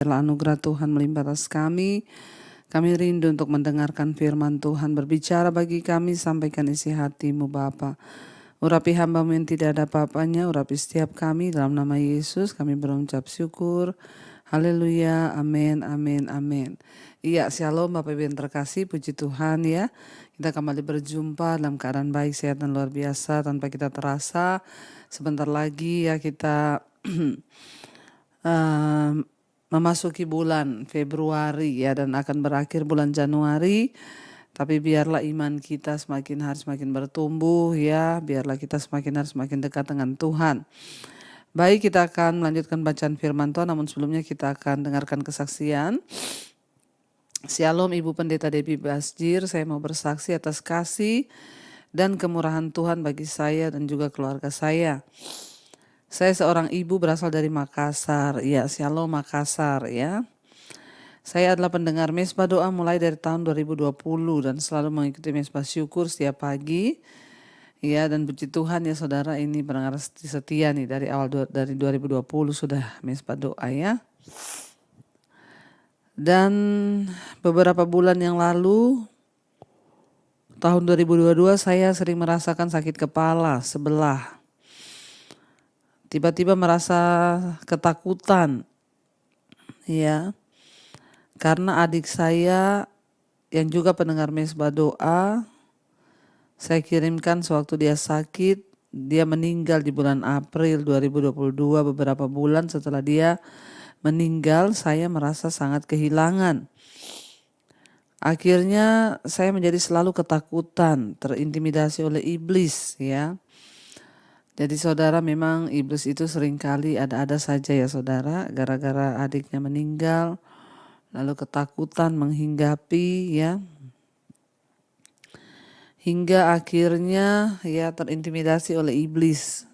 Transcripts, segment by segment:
Biarlah anugerah Tuhan melimpah atas kami. Kami rindu untuk mendengarkan firman Tuhan. Berbicara bagi kami, sampaikan isi hati-Mu Bapa. Urapi hamba-Mu yang tidak ada apa-apanya, urapi setiap kami dalam nama Yesus. Kami berucap syukur. Haleluya, amin, amin, amin. Iya, shalom Bapak Ibu yang terkasih, puji Tuhan ya. Kita kembali berjumpa dalam keadaan baik, sehat dan luar biasa tanpa kita terasa. Sebentar lagi ya kita memasuki bulan Februari ya dan akan berakhir bulan Januari. Tapi biarlah iman kita semakin hari semakin bertumbuh ya, biarlah kita semakin hari semakin dekat dengan Tuhan. Baik, kita akan melanjutkan bacaan firman Tuhan, namun sebelumnya kita akan dengarkan kesaksian. Shalom Ibu Pendeta Debbie Basjir, saya mau bersaksi atas kasih dan kemurahan Tuhan bagi saya dan juga keluarga saya. Saya seorang ibu berasal dari Makassar, ya Shalom Makassar ya. Saya adalah pendengar mesbah doa mulai dari tahun 2020 dan selalu mengikuti mesbah syukur setiap pagi. Ya, dan puji Tuhan ya saudara, ini pendengar setia nih dari awal dari 2020 sudah mesbah doa ya. Dan beberapa bulan yang lalu tahun 2022 saya sering merasakan sakit kepala sebelah. Tiba-tiba merasa ketakutan. Ya. Karena adik saya yang juga pendengar mesbah doa, saya kirimkan sewaktu dia sakit, dia meninggal di bulan April 2022, beberapa bulan setelah dia meninggal, saya merasa sangat kehilangan. Akhirnya saya menjadi selalu ketakutan, terintimidasi oleh iblis ya. Jadi saudara, memang iblis itu seringkali ada-ada saja ya saudara, gara-gara adiknya meninggal, lalu ketakutan menghinggapi ya. Hingga akhirnya ya terintimidasi oleh iblis.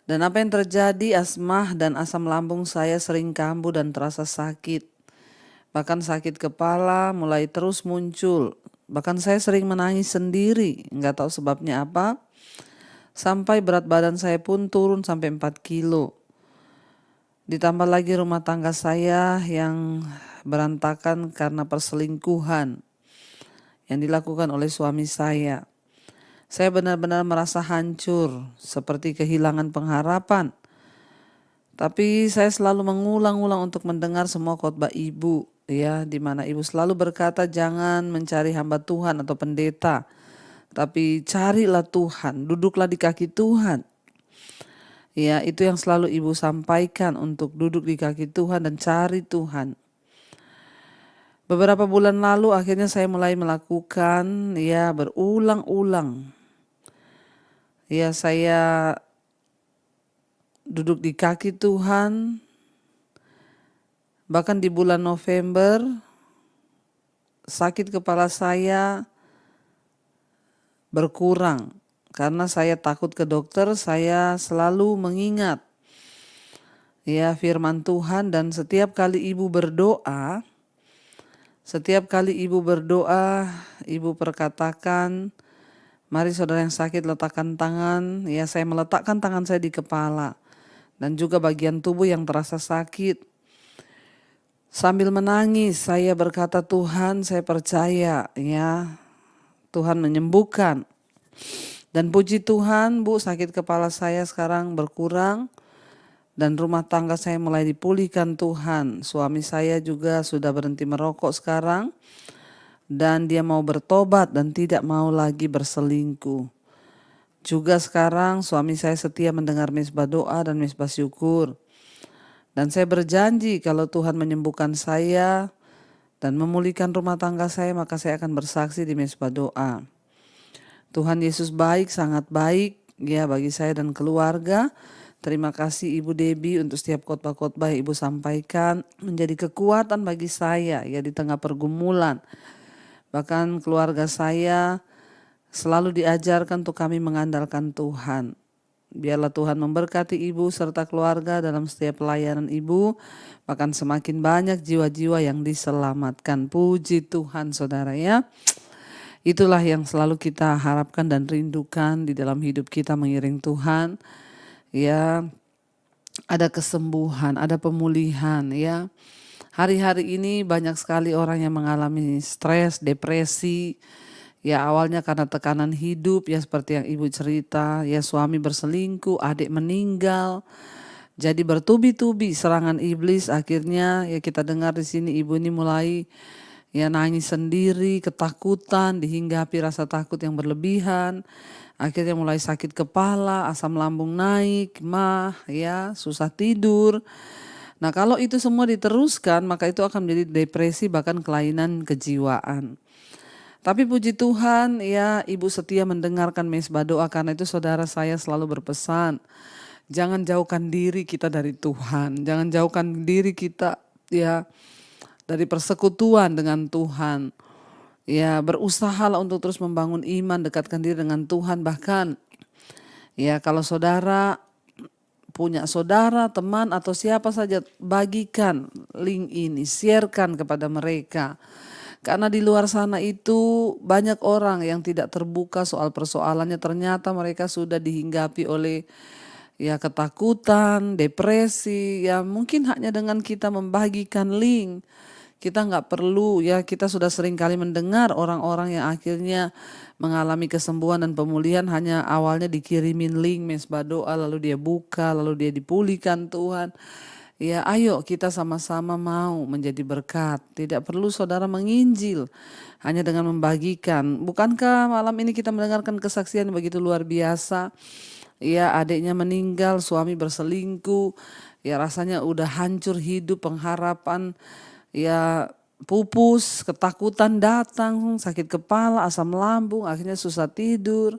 Dan apa yang terjadi, asmah dan asam lambung saya sering kambuh dan terasa sakit. Bahkan sakit kepala mulai terus muncul. Bahkan saya sering menangis sendiri, nggak tahu sebabnya apa. Sampai berat badan saya pun turun sampai 4 kilo. Ditambah lagi rumah tangga saya yang berantakan karena perselingkuhan yang dilakukan oleh suami saya. Saya benar-benar merasa hancur, seperti kehilangan pengharapan. Tapi saya selalu mengulang-ulang untuk mendengar semua khotbah ibu, ya, di mana ibu selalu berkata jangan mencari hamba Tuhan atau pendeta, tapi carilah Tuhan, duduklah di kaki Tuhan. Ya, itu yang selalu ibu sampaikan, untuk duduk di kaki Tuhan dan cari Tuhan. Beberapa bulan lalu akhirnya saya mulai melakukan ya berulang-ulang. Ya, saya duduk di kaki Tuhan. Bahkan di bulan November sakit kepala saya berkurang. Karena saya takut ke dokter, saya selalu mengingat ya firman Tuhan, dan setiap kali ibu berdoa, ibu perkatakan, mari saudara yang sakit letakkan tangan. Ya, saya meletakkan tangan saya di kepala dan juga bagian tubuh yang terasa sakit. Sambil menangis saya berkata, Tuhan, saya percaya ya Tuhan menyembuhkan. Dan puji Tuhan, Bu, sakit kepala saya sekarang berkurang dan rumah tangga saya mulai dipulihkan Tuhan. Suami saya juga sudah berhenti merokok sekarang dan dia mau bertobat dan tidak mau lagi berselingkuh. Juga sekarang suami saya setia mendengar mesbah doa dan mesbah syukur. Dan saya berjanji kalau Tuhan menyembuhkan saya dan memulihkan rumah tangga saya, maka saya akan bersaksi di mesbah doa. Tuhan Yesus baik, sangat baik ya bagi saya dan keluarga. Terima kasih Ibu Debbie untuk setiap khotbah-khotbah yang Ibu sampaikan, menjadi kekuatan bagi saya ya di tengah pergumulan. Bahkan keluarga saya selalu diajarkan untuk kami mengandalkan Tuhan. Biarlah Tuhan memberkati Ibu serta keluarga dalam setiap pelayanan Ibu. Bahkan semakin banyak jiwa-jiwa yang diselamatkan. Puji Tuhan saudara ya. Itulah yang selalu kita harapkan dan rindukan di dalam hidup kita mengiring Tuhan. Ya, ada kesembuhan, ada pemulihan ya. Hari-hari ini banyak sekali orang yang mengalami stres, depresi. Ya awalnya karena tekanan hidup ya seperti yang ibu cerita, ya suami berselingkuh, adik meninggal. Jadi bertubi-tubi serangan iblis, akhirnya ya kita dengar di sini ibu ini mulai ya nangis sendiri, ketakutan, dihinggapi rasa takut yang berlebihan. Akhirnya mulai sakit kepala, asam lambung naik, mah, ya susah tidur. Nah kalau itu semua diteruskan maka itu akan menjadi depresi bahkan kelainan kejiwaan. Tapi puji Tuhan ya ibu setia mendengarkan mesbah doa karena itu saudara saya selalu berpesan. Jangan jauhkan diri kita dari Tuhan. Jangan jauhkan diri kita ya dari persekutuan dengan Tuhan. Ya berusahalah untuk terus membangun iman, dekatkan diri dengan Tuhan. Bahkan ya kalau saudara punya saudara, teman atau siapa saja, bagikan link ini, sharekan kepada mereka. Karena di luar sana itu banyak orang yang tidak terbuka soal persoalannya, ternyata mereka sudah dihinggapi oleh ya ketakutan, depresi, ya mungkin hanya dengan kita membagikan link. Kita nggak perlu ya, kita sudah sering kali mendengar orang-orang yang akhirnya mengalami kesembuhan dan pemulihan hanya awalnya dikirimin link mesbah doa lalu dia buka lalu dia dipulihkan Tuhan. Ya ayo kita sama-sama mau menjadi berkat. Tidak perlu saudara menginjil hanya dengan membagikan. Bukankah malam ini kita mendengarkan kesaksian yang begitu luar biasa. Ya adiknya meninggal, suami berselingkuh. Ya rasanya udah hancur hidup, pengharapan ya pupus, ketakutan datang, sakit kepala, asam lambung, akhirnya susah tidur,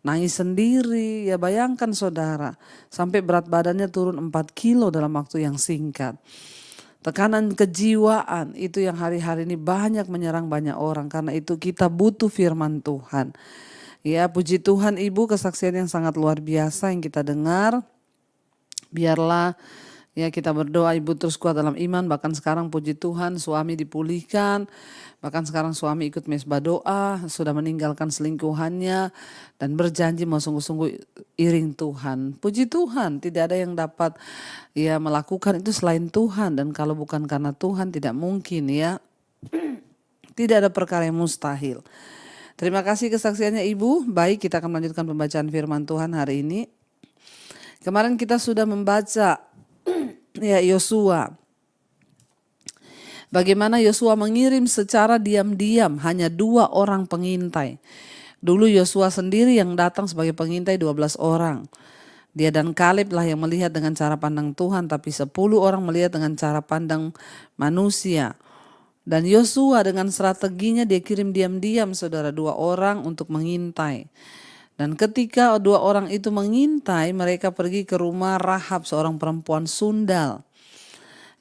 nangis sendiri. Ya bayangkan saudara, sampai berat badannya turun 4 kilo dalam waktu yang singkat. Tekanan kejiwaan itu yang hari-hari ini banyak menyerang banyak orang. Karena itu kita butuh firman Tuhan. Ya puji Tuhan ibu, kesaksian yang sangat luar biasa yang kita dengar. Biarlah ya kita berdoa ibu terus kuat dalam iman, bahkan sekarang puji Tuhan suami dipulihkan, bahkan sekarang suami ikut mesbah doa, sudah meninggalkan selingkuhannya dan berjanji mau sungguh-sungguh iring Tuhan. Puji Tuhan, tidak ada yang dapat ya melakukan itu selain Tuhan, dan kalau bukan karena Tuhan tidak mungkin ya. Tidak ada perkara yang mustahil. Terima kasih kesaksiannya ibu. Baik, kita akan melanjutkan pembacaan firman Tuhan hari ini. Kemarin kita sudah membaca ya Yosua. Bagaimana Yosua mengirim secara diam-diam hanya 2 orang pengintai. Dulu Yosua sendiri yang datang sebagai pengintai 12 orang. Dia dan Kaleb lah yang melihat dengan cara pandang Tuhan, tapi 10 orang melihat dengan cara pandang manusia. Dan Yosua dengan strateginya dia kirim diam-diam saudara 2 orang untuk mengintai. Dan ketika 2 orang itu mengintai, mereka pergi ke rumah Rahab, seorang perempuan sundal.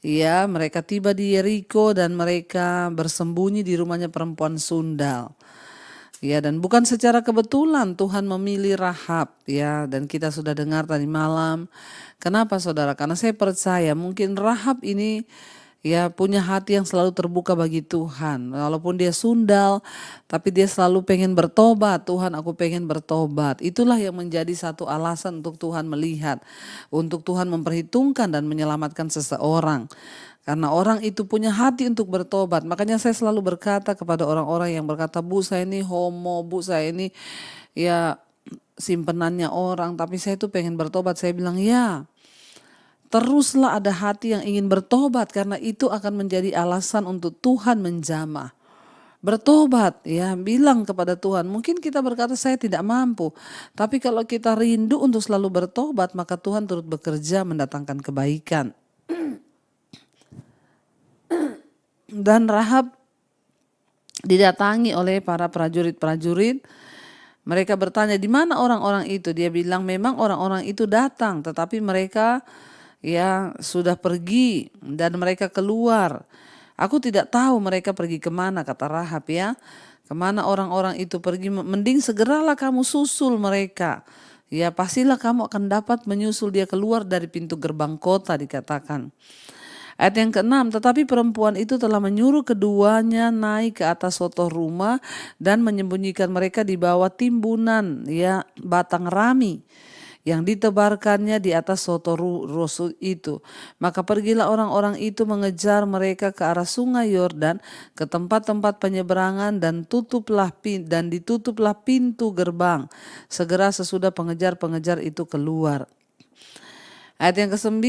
Ya, mereka tiba di Yeriko dan mereka bersembunyi di rumahnya perempuan sundal. Ya, dan bukan secara kebetulan Tuhan memilih Rahab ya, dan kita sudah dengar tadi malam. Kenapa saudara? Karena saya percaya mungkin Rahab ini ya punya hati yang selalu terbuka bagi Tuhan. Walaupun dia sundal, tapi dia selalu pengen bertobat. Tuhan, aku pengen bertobat. Itulah yang menjadi satu alasan untuk Tuhan melihat, untuk Tuhan memperhitungkan dan menyelamatkan seseorang. Karena orang itu punya hati untuk bertobat. Makanya saya selalu berkata kepada orang-orang yang berkata, Bu saya ini homo, Bu saya ini ya simpenannya orang, tapi saya tuh pengen bertobat. Saya bilang ya, teruslah ada hati yang ingin bertobat, karena itu akan menjadi alasan untuk Tuhan menjamah. Bertobat ya, bilang kepada Tuhan. Mungkin kita berkata saya tidak mampu, tapi kalau kita rindu untuk selalu bertobat, maka Tuhan turut bekerja mendatangkan kebaikan. Dan Rahab didatangi oleh para prajurit-prajurit. Mereka bertanya di mana orang-orang itu. Dia bilang memang orang-orang itu datang, tetapi mereka ya sudah pergi dan mereka keluar. Aku tidak tahu mereka pergi kemana, kata Rahab ya. Kemana orang-orang itu pergi, mending segeralah kamu susul mereka. Ya pastilah kamu akan dapat menyusul dia keluar dari pintu gerbang kota, dikatakan. Ayat yang ke-6, tetapi perempuan itu telah menyuruh keduanya naik ke atas sotoh rumah dan menyembunyikan mereka di bawah timbunan ya batang rami yang ditebarkannya di atas soto rosu itu. Maka pergilah orang-orang itu mengejar mereka ke arah sungai Yordan, ke tempat-tempat penyeberangan, dan ditutuplah pintu gerbang. Segera sesudah pengejar-pengejar itu keluar. Ayat yang ke-9,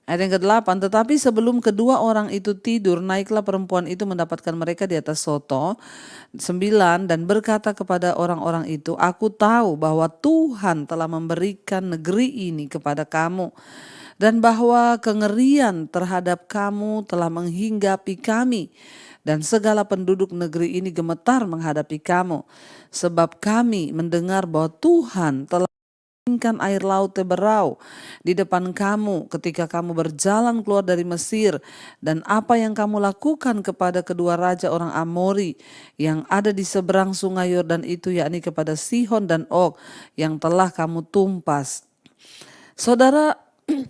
ayat yang ke-8, tetapi sebelum kedua orang itu tidur, naiklah perempuan itu mendapatkan mereka di atas soto. 9, dan berkata kepada orang-orang itu, aku tahu bahwa Tuhan telah memberikan negeri ini kepada kamu, dan bahwa kengerian terhadap kamu telah menghinggapi kami, dan segala penduduk negeri ini gemetar menghadapi kamu, sebab kami mendengar bahwa Tuhan telah air laut Teberau di depan kamu ketika kamu berjalan keluar dari Mesir, dan apa yang kamu lakukan kepada kedua raja orang Amori yang ada di seberang sungai Yordan itu, yakni kepada Sihon dan Og yang telah kamu tumpas. Saudara,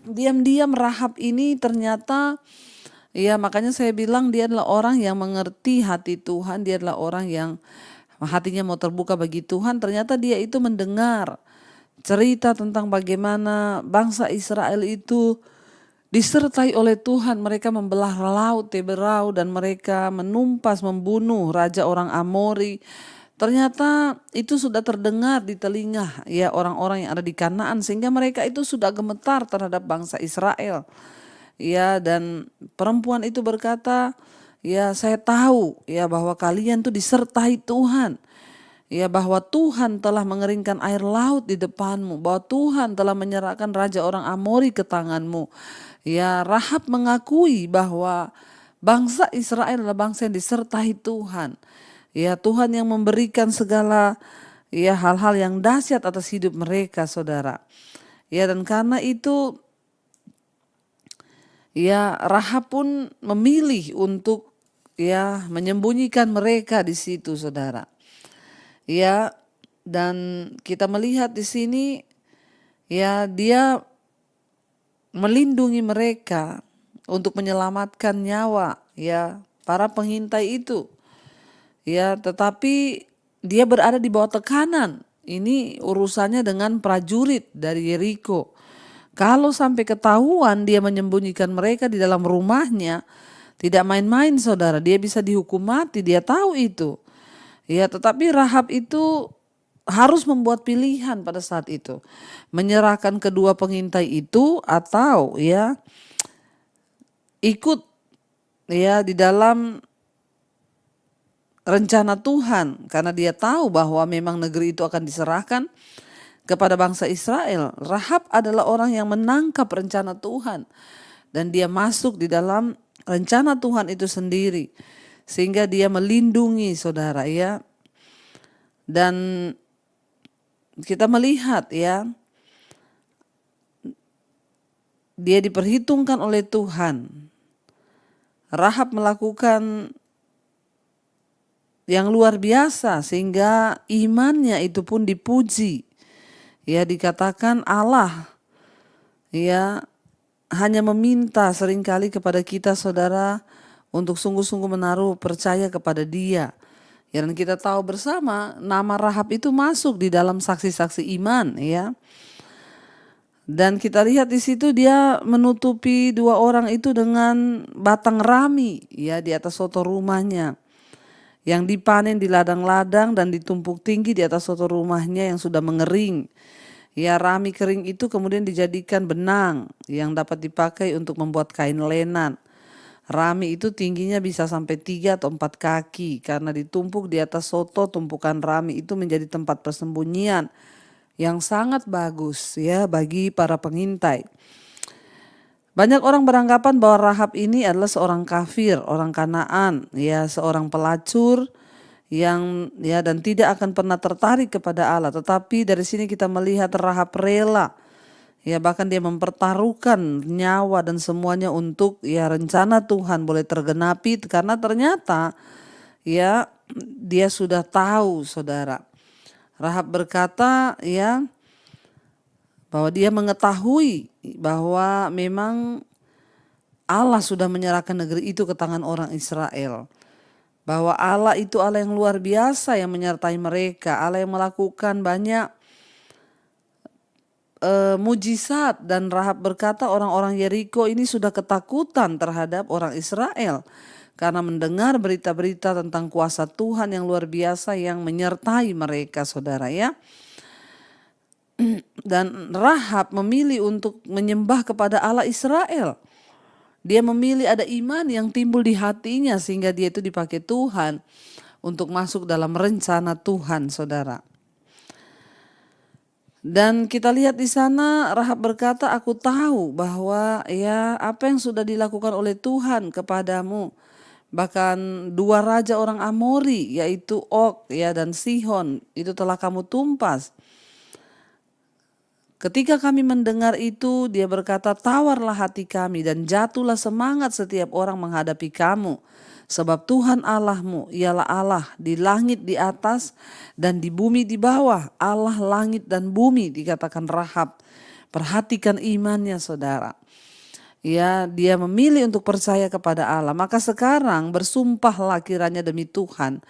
diam-diam Rahab ini ternyata, ya makanya saya bilang dia adalah orang yang mengerti hati Tuhan, dia adalah orang yang hatinya mau terbuka bagi Tuhan. Ternyata dia itu mendengar cerita tentang bagaimana bangsa Israel itu disertai oleh Tuhan. Mereka membelah laut Teberau dan mereka menumpas, membunuh raja orang Amori. Ternyata itu sudah terdengar di telinga ya orang-orang yang ada di Kanaan, sehingga mereka itu sudah gemetar terhadap bangsa Israel. Ya, dan perempuan itu berkata, ya saya tahu ya bahwa kalian tuh disertai Tuhan. Ya, bahwa Tuhan telah mengeringkan air laut di depanmu, bahwa Tuhan telah menyerahkan raja orang Amori ke tanganmu. Ya, Rahab mengakui bahwa bangsa Israel adalah bangsa yang disertai Tuhan. Ya, Tuhan yang memberikan segala ya hal-hal yang dahsyat atas hidup mereka, saudara. Ya, dan karena itu ya Rahab pun memilih untuk ya menyembunyikan mereka di situ, saudara. Ya, dan kita melihat di sini ya dia melindungi mereka untuk menyelamatkan nyawa ya para pengintai itu. Ya, tetapi dia berada di bawah tekanan. Ini urusannya dengan prajurit dari Yeriko. Kalau sampai ketahuan dia menyembunyikan mereka di dalam rumahnya, tidak main-main, saudara, dia bisa dihukum mati, dia tahu itu. Ya, tetapi Rahab itu harus membuat pilihan pada saat itu. Menyerahkan kedua pengintai itu atau ya ikut ya di dalam rencana Tuhan, karena dia tahu bahwa memang negeri itu akan diserahkan kepada bangsa Israel. Rahab adalah orang yang menangkap rencana Tuhan dan dia masuk di dalam rencana Tuhan itu sendiri. Sehingga dia melindungi, saudara, ya. Dan kita melihat ya, dia diperhitungkan oleh Tuhan. Rahab melakukan yang luar biasa sehingga imannya itu pun dipuji. Ya, dikatakan Allah ya hanya meminta seringkali kepada kita, saudara, untuk sungguh-sungguh menaruh percaya kepada Dia. Ya, dan kita tahu bersama nama Rahab itu masuk di dalam saksi-saksi iman, ya. Dan kita lihat di situ dia menutupi dua orang itu dengan batang rami, ya, di atas soto rumahnya, yang dipanen di ladang-ladang dan ditumpuk tinggi di atas soto rumahnya yang sudah mengering. Ya, rami kering itu kemudian dijadikan benang yang dapat dipakai untuk membuat kain lenan. Rami itu tingginya bisa sampai 3 atau 4 kaki karena ditumpuk di atas soto. Tumpukan rami itu menjadi tempat persembunyian yang sangat bagus ya bagi para pengintai. Banyak orang beranggapan bahwa Rahab ini adalah seorang kafir, orang Kanaan, ya, seorang pelacur yang ya dan tidak akan pernah tertarik kepada Allah. Tetapi dari sini kita melihat Rahab rela, ya, bahkan dia mempertaruhkan nyawa dan semuanya untuk ya rencana Tuhan boleh tergenapi, karena ternyata ya dia sudah tahu, saudara. Rahab berkata ya bahwa dia mengetahui bahwa memang Allah sudah menyerahkan negeri itu ke tangan orang Israel. Bahwa Allah itu Allah yang luar biasa yang menyertai mereka, Allah yang melakukan banyak mujizat, dan Rahab berkata orang-orang Yeriko ini sudah ketakutan terhadap orang Israel karena mendengar berita-berita tentang kuasa Tuhan yang luar biasa yang menyertai mereka, saudara ya. Dan Rahab memilih untuk menyembah kepada Allah Israel. Dia memilih, ada iman yang timbul di hatinya sehingga dia itu dipakai Tuhan untuk masuk dalam rencana Tuhan, saudara. Dan kita lihat di sana Rahab berkata, aku tahu bahwa ya apa yang sudah dilakukan oleh Tuhan kepadamu. Bahkan dua raja orang Amori yaitu Og ya dan Sihon itu telah kamu tumpas. Ketika kami mendengar itu, dia berkata, tawarlah hati kami dan jatuhlah semangat setiap orang menghadapi kamu. Sebab Tuhan Allahmu ialah Allah di langit di atas dan di bumi di bawah. Allah langit dan bumi, dikatakan Rahab. Perhatikan imannya, saudara. Ya, dia memilih untuk percaya kepada Allah. Maka sekarang bersumpahlah kiranya demi Tuhan,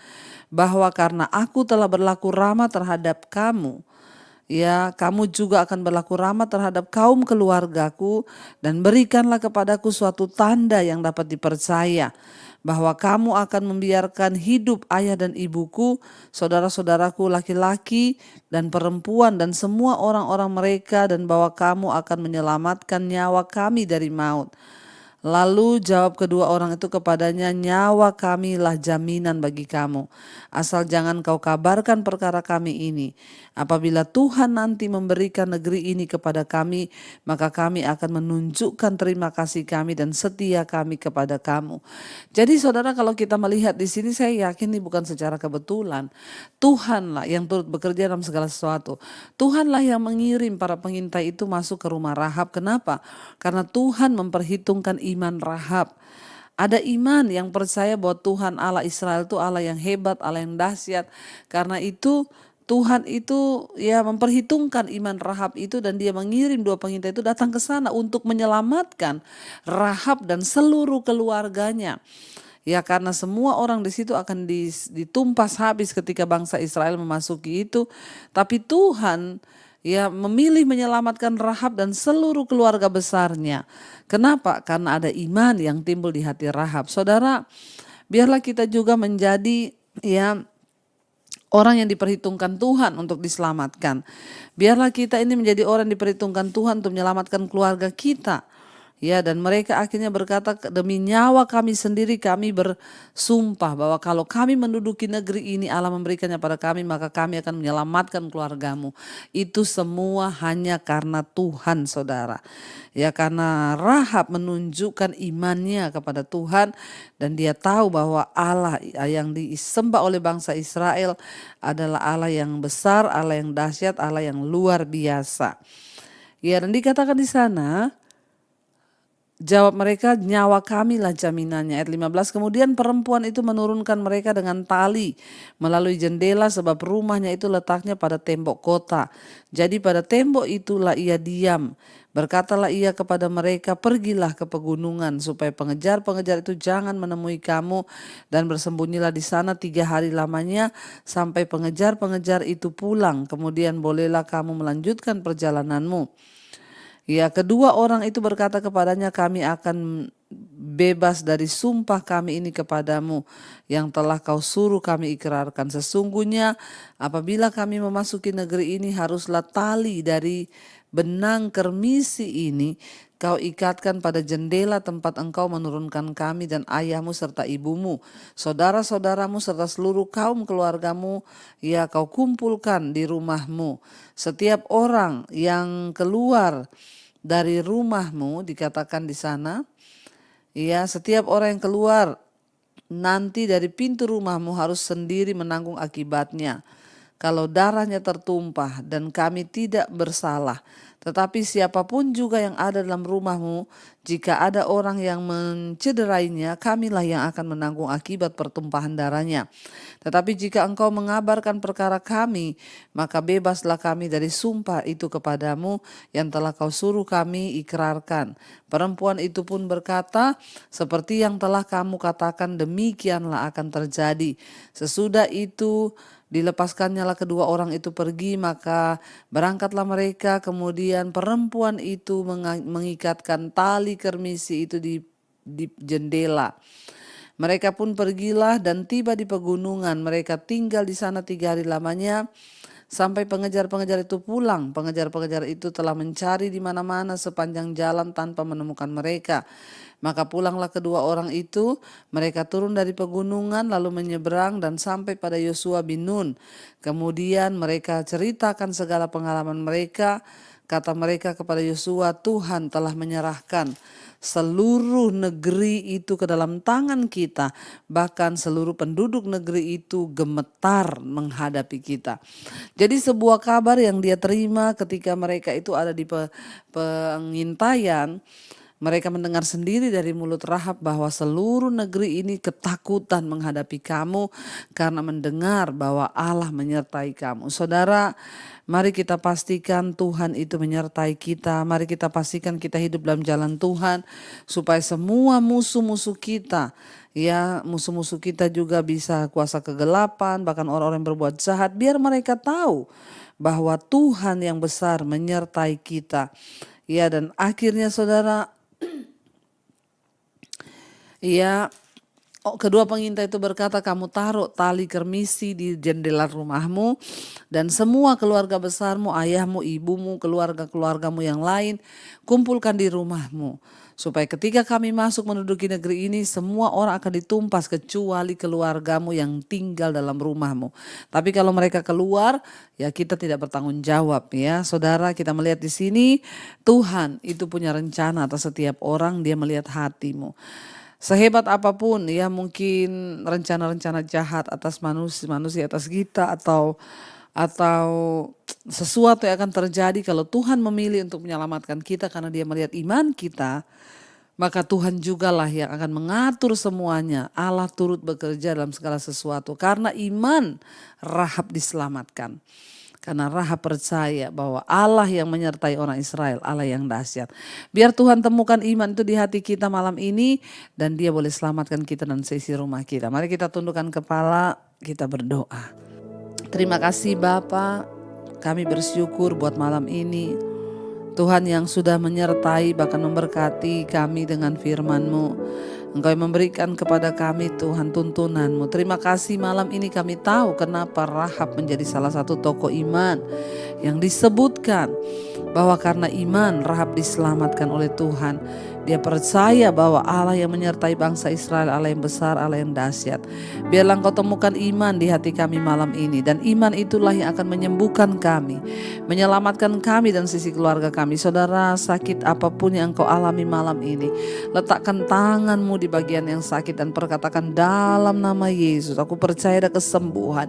bahwa karena aku telah berlaku ramah terhadap kamu, ya, kamu juga akan berlaku ramah terhadap kaum keluargaku, dan berikanlah kepadaku suatu tanda yang dapat dipercaya, bahwa kamu akan membiarkan hidup ayah dan ibuku, saudara-saudaraku laki-laki dan perempuan dan semua orang-orang mereka, dan bahwa kamu akan menyelamatkan nyawa kami dari maut. Lalu jawab kedua orang itu kepadanya, nyawa kamilah jaminan bagi kamu. Asal jangan kau kabarkan perkara kami ini. Apabila Tuhan nanti memberikan negeri ini kepada kami, maka kami akan menunjukkan terima kasih kami dan setia kami kepada kamu. Jadi saudara, kalau kita melihat di sini, saya yakin ini bukan secara kebetulan. Tuhanlah yang turut bekerja dalam segala sesuatu. Tuhanlah yang mengirim para pengintai itu masuk ke rumah Rahab. Kenapa? Karena Tuhan memperhitungkan iman Rahab. Ada iman yang percaya bahwa Tuhan Allah Israel itu Allah yang hebat, Allah yang dahsyat. Karena itu Tuhan itu ya memperhitungkan iman Rahab itu, dan dia mengirim dua pengintai itu datang ke sana untuk menyelamatkan Rahab dan seluruh keluarganya. Ya, karena semua orang di situ akan ditumpas habis ketika bangsa Israel memasuki itu. Tapi Tuhan ya memilih menyelamatkan Rahab dan seluruh keluarga besarnya. Kenapa? Karena ada iman yang timbul di hati Rahab. Saudara, biarlah kita juga menjadi ya orang yang diperhitungkan Tuhan untuk diselamatkan. Biarlah kita ini menjadi orang yang diperhitungkan Tuhan untuk menyelamatkan keluarga kita. Ya, dan mereka akhirnya berkata, demi nyawa kami sendiri kami bersumpah bahwa kalau kami menduduki negeri ini, Allah memberikannya pada kami, maka kami akan menyelamatkan keluargamu. Itu semua hanya karena Tuhan, saudara. Ya, karena Rahab menunjukkan imannya kepada Tuhan, dan dia tahu bahwa Allah yang disembah oleh bangsa Israel adalah Allah yang besar, Allah yang dahsyat, Allah yang luar biasa. Ya, dan dikatakan di sana, jawab mereka, nyawa kamilah jaminannya. Ayat 15, kemudian perempuan itu menurunkan mereka dengan tali melalui jendela, sebab rumahnya itu letaknya pada tembok kota. Jadi pada tembok itulah ia diam. Berkatalah ia kepada mereka, pergilah ke pegunungan supaya pengejar-pengejar itu jangan menemui kamu, dan bersembunyilah di sana 3 hari lamanya sampai pengejar-pengejar itu pulang. Kemudian bolehlah kamu melanjutkan perjalananmu. Ya, kedua orang itu berkata kepadanya, kami akan bebas dari sumpah kami ini kepadamu yang telah kau suruh kami ikrarkan. Sesungguhnya apabila kami memasuki negeri ini, haruslah tali dari benang kermisi ini kau ikatkan pada jendela tempat engkau menurunkan kami dan ayahmu serta ibumu, saudara-saudaramu serta seluruh kaum keluargamu, ya kau kumpulkan di rumahmu. Setiap orang yang keluar dari rumahmu, dikatakan di sana, ya setiap orang yang keluar nanti dari pintu rumahmu harus sendiri menanggung akibatnya. Kalau darahnya tertumpah dan kami tidak bersalah. Tetapi siapapun juga yang ada dalam rumahmu, jika ada orang yang mencederainya, kamilah yang akan menanggung akibat pertumpahan darahnya. Tetapi jika engkau mengabarkan perkara kami, maka bebaslah kami dari sumpah itu kepadamu yang telah kau suruh kami ikrarkan. Perempuan itu pun berkata, seperti yang telah kamu katakan demikianlah akan terjadi. Sesudah itu Dilepaskannya kedua orang itu pergi, maka berangkatlah mereka. Kemudian perempuan itu mengikatkan tali kermisi itu di jendela. Mereka pun pergilah dan tiba di pegunungan. Mereka tinggal di sana 3 hari lamanya. Sampai pengejar-pengejar itu pulang. Pengejar-pengejar itu telah mencari di mana-mana sepanjang jalan tanpa menemukan mereka. Maka pulanglah kedua orang itu, mereka turun dari pegunungan lalu menyeberang dan sampai pada Yosua bin Nun. Kemudian mereka ceritakan segala pengalaman mereka. Kata mereka kepada Yosua, Tuhan telah menyerahkan seluruh negeri itu ke dalam tangan kita. Bahkan seluruh penduduk negeri itu gemetar menghadapi kita. Jadi sebuah kabar yang dia terima ketika mereka itu ada di pengintaian. Mereka mendengar sendiri dari mulut Rahab bahwa seluruh negeri ini ketakutan menghadapi kamu karena mendengar bahwa Allah menyertai kamu. Saudara, mari kita pastikan Tuhan itu menyertai kita. Mari kita pastikan kita hidup dalam jalan Tuhan supaya semua musuh-musuh kita, ya musuh-musuh kita juga bisa kuasa kegelapan, bahkan orang-orang yang berbuat jahat, biar mereka tahu bahwa Tuhan yang besar menyertai kita. Ya, dan akhirnya saudara, ya, kedua pengintai itu berkata, kamu taruh tali kermisi di jendela rumahmu dan semua keluarga besarmu, ayahmu, ibumu, keluarga-keluargamu yang lain, kumpulkan di rumahmu. Supaya ketika kami masuk menduduki negeri ini, semua orang akan ditumpas kecuali keluargamu yang tinggal dalam rumahmu. Tapi kalau mereka keluar, ya kita tidak bertanggung jawab ya. Saudara, kita melihat di sini Tuhan itu punya rencana atas setiap orang, dia melihat hatimu. Sehebat apapun ya mungkin rencana-rencana jahat atas manusia atas kita atau sesuatu yang akan terjadi, kalau Tuhan memilih untuk menyelamatkan kita karena dia melihat iman kita, maka Tuhan jugalah yang akan mengatur semuanya. Allah turut bekerja dalam segala sesuatu karena iman Rahab diselamatkan. Karena Rahab percaya bahwa Allah yang menyertai orang Israel, Allah yang dahsyat. Biar Tuhan temukan iman itu di hati kita malam ini dan dia boleh selamatkan kita dan seisi rumah kita. Mari kita tundukkan kepala, kita berdoa. Terima kasih Bapa, kami bersyukur buat malam ini. Tuhan yang sudah menyertai bahkan memberkati kami dengan firman-Mu. Engkau yang memberikan kepada kami Tuhan tuntunan-Mu. Terima kasih malam ini kami tahu kenapa Rahab menjadi salah satu tokoh iman yang disebutkan bahwa karena iman Rahab diselamatkan oleh Tuhan. Dia percaya bahwa Allah yang menyertai bangsa Israel, Allah yang besar, Allah yang dahsyat. Biarlah Engkau temukan iman di hati kami malam ini. Dan iman itulah yang akan menyembuhkan kami, menyelamatkan kami dan sisi keluarga kami. Saudara, sakit apapun yang Engkau alami malam ini, letakkan tangan-Mu di bagian yang sakit dan perkatakan, dalam nama Yesus aku percaya ada kesembuhan.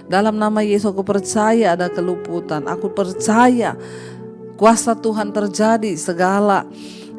Dalam nama Yesus aku percaya ada keluputan. Aku percaya kuasa Tuhan terjadi. Segala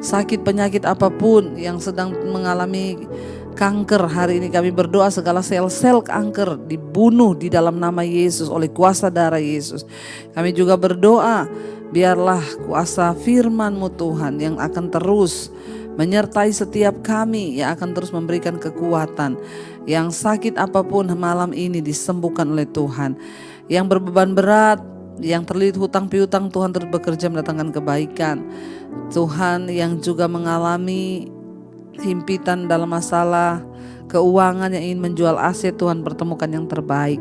sakit penyakit apapun yang sedang mengalami kanker, hari ini kami berdoa segala sel-sel kanker dibunuh di dalam nama Yesus oleh kuasa darah Yesus. Kami juga berdoa biarlah kuasa firman-Mu Tuhan yang akan terus menyertai setiap kami, yang akan terus memberikan kekuatan. Yang sakit apapun malam ini disembuhkan oleh Tuhan. Yang berbeban berat, yang terlilit hutang piutang, Tuhan terus bekerja mendatangkan kebaikan. Tuhan yang juga mengalami himpitan dalam masalah keuangan yang ingin menjual aset, Tuhan pertemukan yang terbaik.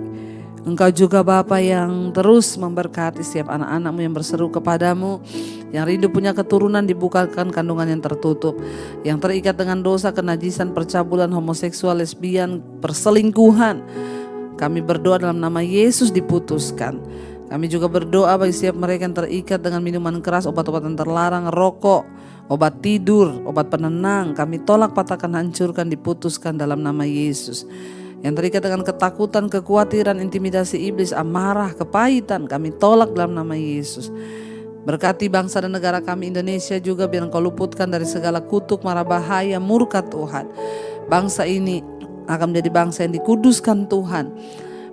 Engkau juga Bapa yang terus memberkati setiap anak-anak-Mu yang berseru kepadamu, yang rindu punya keturunan, dibukakan kandungan yang tertutup, yang terikat dengan dosa, kenajisan, percabulan, homoseksual, lesbian, perselingkuhan. Kami berdoa dalam nama Yesus diputuskan. Kami juga berdoa bagi setiap mereka yang terikat dengan minuman keras, obat-obatan terlarang, rokok, obat tidur, obat penenang. Kami tolak, patahkan, hancurkan, diputuskan dalam nama Yesus. Yang terikat dengan ketakutan, kekhawatiran, intimidasi iblis, amarah, kepahitan, kami tolak dalam nama Yesus. Berkati bangsa dan negara kami Indonesia juga, biar Engkau luputkan dari segala kutuk, mara bahaya, murka Tuhan. Bangsa ini akan menjadi bangsa yang dikuduskan Tuhan.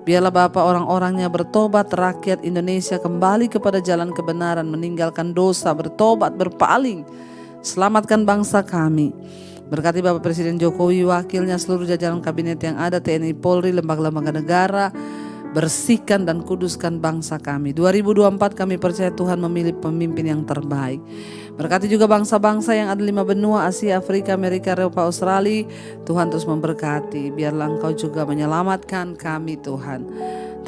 Biarlah Bapa orang-orangnya bertobat, rakyat Indonesia kembali kepada jalan kebenaran, meninggalkan dosa, bertobat, berpaling. Selamatkan bangsa kami. Berkati Bapak Presiden Jokowi, wakilnya, seluruh jajaran kabinet yang ada, TNI, Polri, lembaga-lembaga negara. bersihkan dan kuduskan bangsa kami. 2024 kami percaya Tuhan memilih pemimpin yang terbaik. Berkati juga bangsa-bangsa yang ada 5 benua, Asia, Afrika, Amerika, Eropa, Australia. Tuhan terus memberkati. Biarlah Engkau juga menyelamatkan kami Tuhan.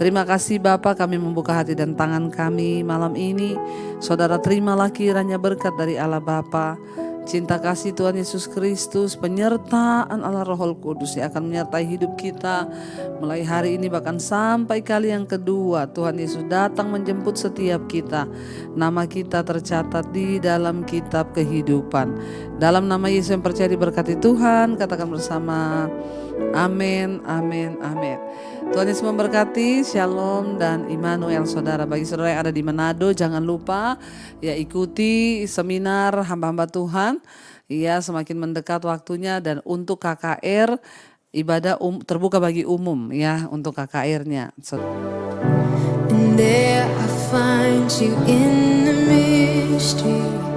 Terima kasih Bapa, kami membuka hati dan tangan kami malam ini. Saudara terimalah kiranya berkat dari Allah Bapa, cinta kasih Tuhan Yesus Kristus, penyertaan Allah Roh Kudus yang akan menyertai hidup kita mulai hari ini bahkan sampai kali yang kedua. Tuhan Yesus datang menjemput setiap kita. Nama kita tercatat di dalam kitab kehidupan. Dalam nama Yesus yang percaya diberkati Tuhan, katakan bersama amin, amin, amin. Tuhan Yesus memberkati. Shalom dan Immanuel saudara. Bagi saudara yang ada di Manado, jangan lupa ya ikuti seminar hamba-hamba Tuhan. Ya, semakin mendekat waktunya. Dan untuk KKR, ibadah terbuka bagi umum ya, untuk KKR-nya. And there I find you in the mystery.